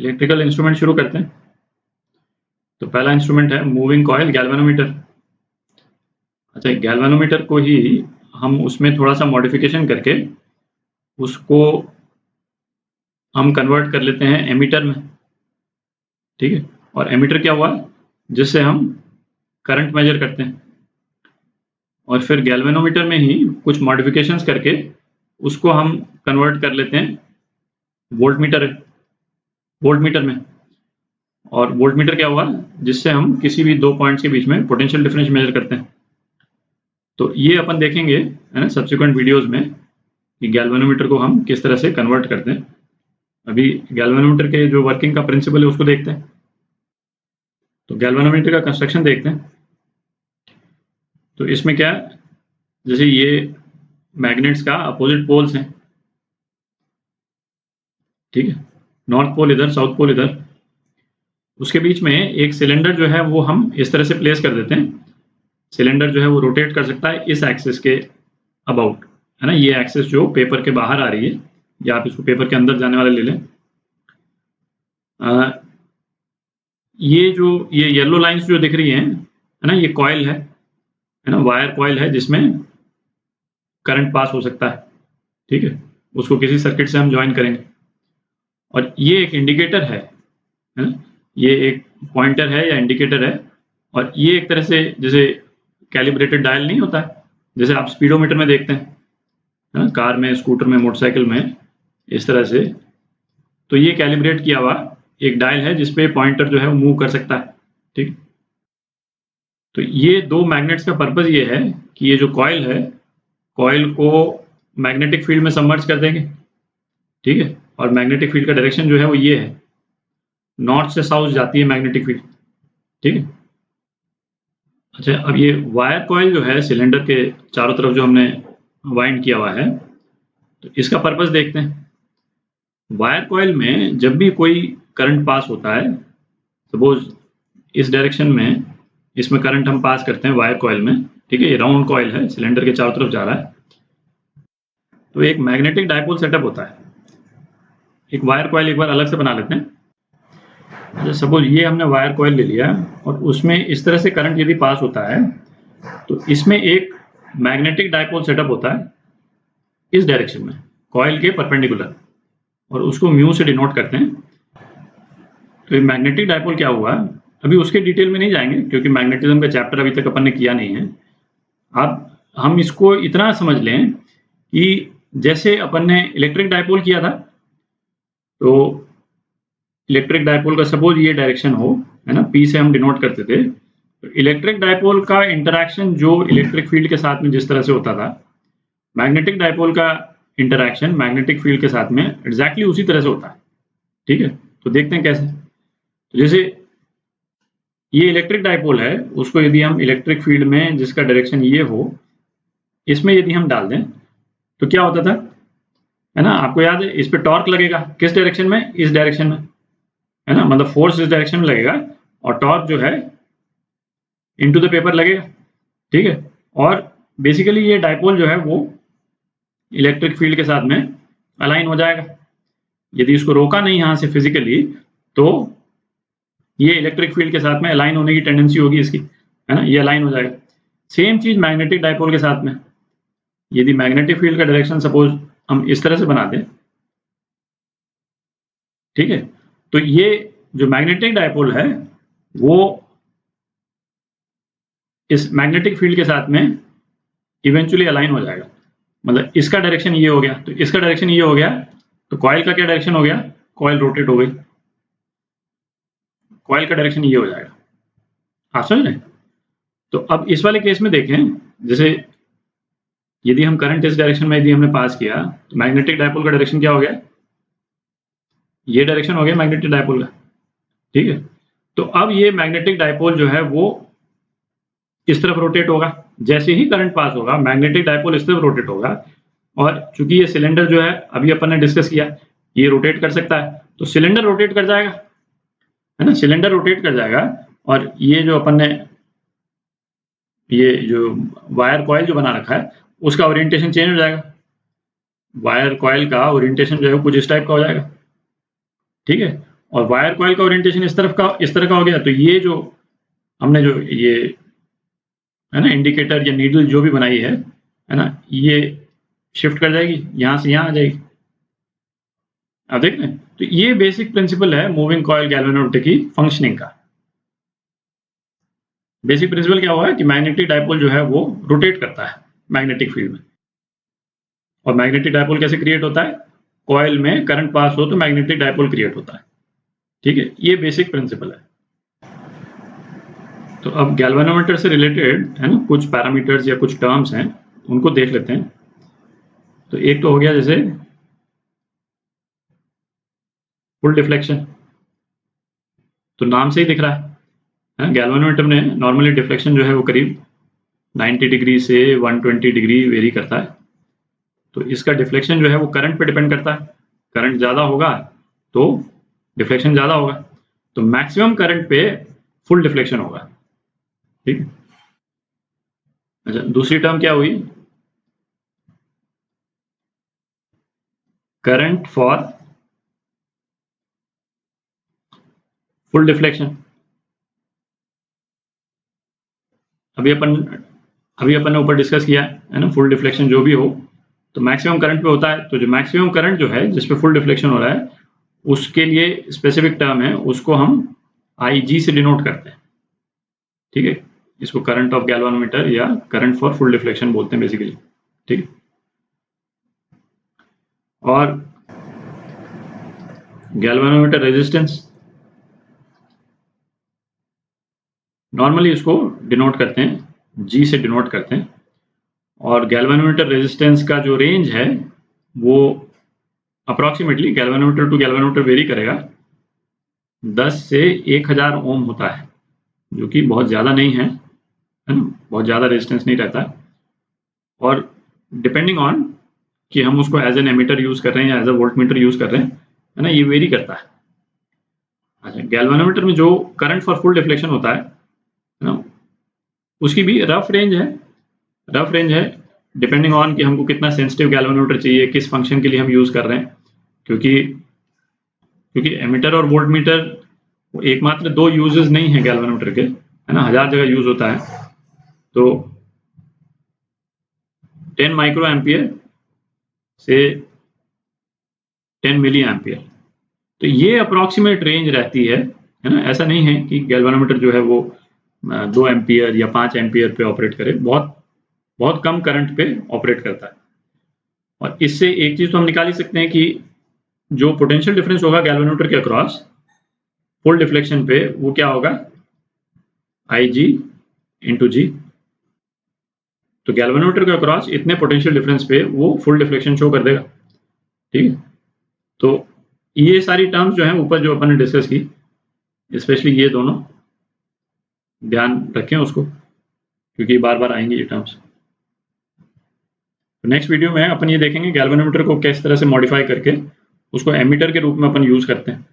Electrical instrument शुरू करते हैं। तो पहला इंस्ट्रूमेंट है मूविंग कॉइल गैल्वेनोमीटर। अच्छा, गैल्वेनोमीटर को ही हम उसमें थोड़ा सा मॉडिफिकेशन करके उसको हम कन्वर्ट कर लेते हैं एमीटर में, ठीक है। और एमीटर क्या हुआ, जिससे हम करंट मेजर करते हैं। और फिर गैल्वेनोमीटर में ही कुछ मॉडिफिकेशंस करके उसको हम कन्वर्ट कर लेते हैं वोल्टमीटर में। और वोल्टमीटर क्या हुआ, जिससे हम किसी भी दो पॉइंट्स के बीच में पोटेंशियल डिफरेंस मेजर करते हैं। तो ये अपन देखेंगे है ना सब्सिक्वेंट वीडियोस में कि गैल्वेनोमीटर को हम किस तरह से कन्वर्ट करते हैं। अभी गैल्वेनोमीटर के जो वर्किंग का प्रिंसिपल है उसको देखते हैं। तो गैल्वेनोमीटर का कंस्ट्रक्शन देखते हैं। तो इसमें क्या है, जैसे ये मैग्नेट्स का अपोजिट पोल्स हैं, ठीक है, नॉर्थ पोल इधर, साउथ पोल इधर। उसके बीच में एक सिलेंडर जो है वो हम इस तरह से प्लेस कर देते हैं। सिलेंडर जो है वो रोटेट कर सकता है इस एक्सिस के अबाउट, है ना। ये एक्सिस जो पेपर के बाहर आ रही है, या आप इसको पेपर के अंदर जाने वाले ले लें। ये येलो लाइंस जो दिख रही हैं, है ना, ये कॉइल है ना, वायर कॉइल है जिसमें करंट पास हो सकता है, ठीक है। उसको किसी सर्किट से हम ज्वाइन करेंगे। और ये एक इंडिकेटर है ना, ये एक पॉइंटर है या इंडिकेटर है। और ये एक तरह से जैसे कैलिब्रेटेड डायल नहीं होता है, जैसे आप स्पीडोमीटर में देखते हैं, है ना, कार में, स्कूटर में, मोटरसाइकिल में, इस तरह से। तो ये कैलिब्रेट किया हुआ एक डायल है जिसपे पॉइंटर जो है वो मूव कर सकता है, ठीक। तो ये दो मैग्नेट्स का पर्पस ये है कि ये जो कॉइल है, कॉइल को मैग्नेटिक फील्ड में सबमर्ज कर देंगे, ठीक है। और मैग्नेटिक फील्ड का डायरेक्शन जो है वो ये है, नॉर्थ से साउथ जाती है मैग्नेटिक फील्ड, ठीक है। अच्छा, अब ये वायर कॉइल जो है सिलेंडर के चारों तरफ जो हमने वाइंड किया हुआ है, तो इसका पर्पस देखते हैं। वायर कॉइल में जब भी कोई करंट पास होता है, सपोज इस डायरेक्शन में इसमें करंट हम पास करते हैं वायर कॉइल में, ठीक है। ये राउंड कॉइल है, सिलेंडर के चारों तरफ जा रहा है। तो एक मैग्नेटिक डायपोल सेटअप होता है। एक वायर कॉइल एक बार अलग से बना लेते हैं। अच्छा, सपोज ये हमने वायर कॉइल ले लिया और उसमें इस तरह से करंट यदि पास होता है, तो इसमें एक मैग्नेटिक डायपोल सेटअप होता है इस डायरेक्शन में, कॉइल के परपेंडिकुलर, और उसको म्यू से डिनोट करते हैं। तो ये मैग्नेटिक डायपोल क्या हुआ, अभी उसके डिटेल में नहीं जाएंगे क्योंकि मैग्नेटिज्म का चैप्टर अभी तक अपन ने किया नहीं है। अब हम इसको इतना समझ लें कि जैसे अपन ने इलेक्ट्रिक डायपोल किया था, तो इलेक्ट्रिक डायपोल का सपोज ये डायरेक्शन हो, है ना, पी से हम डिनोट करते थे। तो इलेक्ट्रिक डायपोल का इंटरैक्शन जो इलेक्ट्रिक फील्ड के साथ में जिस तरह से होता था, मैग्नेटिक डायपोल का इंटरैक्शन मैग्नेटिक फील्ड के साथ में एग्जैक्टली उसी तरह से होता है, ठीक है। तो देखते हैं कैसे। तो जैसे ये इलेक्ट्रिक डायपोल है, उसको यदि हम इलेक्ट्रिक फील्ड में जिसका डायरेक्शन ये हो, इसमें यदि हम डाल दें तो क्या होता था, है ना, आपको याद है, इस पे टॉर्क लगेगा किस डायरेक्शन में, इस डायरेक्शन में, है ना, मतलब फोर्स इस डायरेक्शन में लगेगा और टॉर्क जो है इनटू द पेपर लगेगा, ठीक है। और बेसिकली ये डायपोल जो है वो इलेक्ट्रिक फील्ड के साथ में अलाइन हो जाएगा। यदि इसको रोका नहीं यहाँ से फिजिकली, तो ये इलेक्ट्रिक फील्ड के साथ में अलाइन होने की टेंडेंसी होगी इसकी, है ना, ये अलाइन हो जाएगा। सेम चीज मैग्नेटिक डायपोल के साथ में, यदि मैग्नेटिक फील्ड का डायरेक्शन सपोज हम इस तरह से बना दें, ठीक है, तो ये जो मैग्नेटिक डायपोल है वो इस मैग्नेटिक फील्ड के साथ में इवेंचुअली अलाइन हो जाएगा। मतलब इसका डायरेक्शन ये हो गया, तो इसका डायरेक्शन ये हो गया, तो कॉइल का क्या डायरेक्शन हो गया, कॉइल रोटेट हो गई, कॉइल का डायरेक्शन ये हो जाएगा। आप समझ रहे हैं। तो अब इस वाले केस में देखें, जैसे यदि हम करंट इस डायरेक्शन में यदि हमने पास किया, तो मैग्नेटिक डायपोल का डायरेक्शन क्या हो गया, ये डायरेक्शन हो गया मैग्नेटिक डायपोल का, ठीक है। तो अब ये मैग्नेटिक डायपोल जो है वो इस तरफ रोटेट होगा, जैसे ही करंट पास होगा मैग्नेटिक डायपोल इस तरफ रोटेट होगा। और चूंकि ये सिलेंडर जो है अभी अपन ने डिस्कस किया, ये रोटेट कर सकता है, तो सिलेंडर रोटेट कर जाएगा, है ना, सिलेंडर रोटेट कर जाएगा। और ये जो अपन ने ये जो वायर कॉइल जो बना रखा है उसका ओरिएंटेशन चेंज हो जाएगा, वायर कॉइल का ओरिएंटेशन जो है कुछ इस टाइप का हो जाएगा, ठीक है। और वायर कॉइल का ओरिएंटेशन इस तरह का हो गया, तो ये जो हमने जो ये है ना इंडिकेटर या नीडल जो भी बनाई है ना, ये शिफ्ट कर जाएगी, यहाँ से यहाँ आ जाएगी। आप देख रहे हैं, तो ये बेसिक प्रिंसिपल है मूविंग कॉइल गैल्वेनोमीटर की फंक्शनिंग का। बेसिक प्रिंसिपल क्या हुआ है कि मैग्नेटिक डायपोल जो है वो रोटेट करता है मैग्नेटिक फील्ड में, और मैग्नेटिक डायपोल कैसे क्रिएट होता है, कॉइल में करंट पास हो तो मैग्नेटिक डायपोल क्रिएट होता है। ठीक है, ये बेसिक प्रिंसिपल है। तो अब गैल्वेनोमीटर से रिलेटेड है ना कुछ पैरामीटर्स या कुछ टर्म्स हैं, उनको देख लेते हैं। तो एक तो हो गया जैसे फुल डिफ्लेक्शन, तो नाम से ही दिख रहा है गैल्वेनोमीटर में नॉर्मली डिफ्लेक्शन जो है वो करीब 90 डिग्री से 120 डिग्री वेरी करता है। तो इसका डिफ्लेक्शन जो है वो करंट पे डिपेंड करता है, करंट ज़्यादा होगा तो डिफ्लेक्शन ज़्यादा होगा, तो मैक्सिमम करंट पे फुल डिफ्लेक्शन होगा। ठीक। अच्छा, दूसरी टर्म क्या हुई, करंट फॉर फुल डिफ्लेक्शन। अभी अपन ने ऊपर डिस्कस किया है ना, फुल डिफ्लेक्शन जो भी हो तो मैक्सिमम करंट पे होता है, तो जो मैक्सिमम करंट जो है जिस पे फुल डिफ्लेक्शन हो रहा है उसके लिए स्पेसिफिक टर्म है, उसको हम IG से डिनोट करते हैं। ठीक है, इसको करंट ऑफ गैल्वेनोमीटर या करंट फॉर फुल डिफ्लेक्शन बोलते हैं बेसिकली। ठीक, और गैल्वेनोमीटर रेजिस्टेंस नॉर्मली इसको डिनोट करते हैं G से डिनोट करते हैं, और गैल्वेनोमीटर रेजिस्टेंस का जो रेंज है वो approximately galvanometer to galvanometer vary करेगा, 10 से 1000 ओम होता है, जो कि बहुत ज़्यादा नहीं है ना, बहुत ज़्यादा रेजिस्टेंस नहीं रहता है। और डिपेंडिंग ऑन कि हम उसको एज एन एमीटर यूज़ कर रहे हैं या as a voltmeter use कर रहे हैं, है ना, ये वेरी करता है। अच्छा, गैल्वेनोमीटर में जो करंट फॉर फुल डिफ्लेक्शन होता है ना, उसकी भी रफ रेंज है डिपेंडिंग ऑन कि हमको कितना सेंसिटिव गैल्वेनोमीटर चाहिए, किस फंक्शन के लिए हम यूज़ कर रहे हैं, क्योंकि एमीटर और वोल्ट मीटर एकमात्र दो यूजेस नहीं है गैल्वेनोमीटर के, है ना, 1000 जगह यूज होता है। तो 10 माइक्रो एम्पियर से 10 मिली एम्पियर, तो ये अप्रॉक्सीमेट रेंज रहती है ना। ऐसा नहीं है कि गैल्वेनोमीटर जो है वो 2 एम्पियर या 5 एम्पियर पे ऑपरेट करे, बहुत कम करंट पे ऑपरेट करता है। और इससे एक चीज तो हम निकाल ही सकते हैं कि जो पोटेंशियल डिफरेंस होगा गैल्वेनोमीटर के अक्रॉस फुल डिफ्लेक्शन पे, वो क्या होगा, IG इंटू G। तो गैल्वेनोमीटर के अक्रॉस इतने पोटेंशियल डिफरेंस पे वो फुल डिफ्लेक्शन शो कर देगा। ठीक है, तो ये सारी टर्म्स जो हैं ऊपर जो अपन ने डिस्कस की, स्पेशली ये दोनों ध्यान रखें उसको, क्योंकि बार बार आएंगे ये टर्म्स। तो नेक्स्ट वीडियो में अपन ये देखेंगे गैल्वेनोमीटर को किस तरह से मॉडिफाई करके उसको एमीटर के रूप में अपन यूज करते हैं।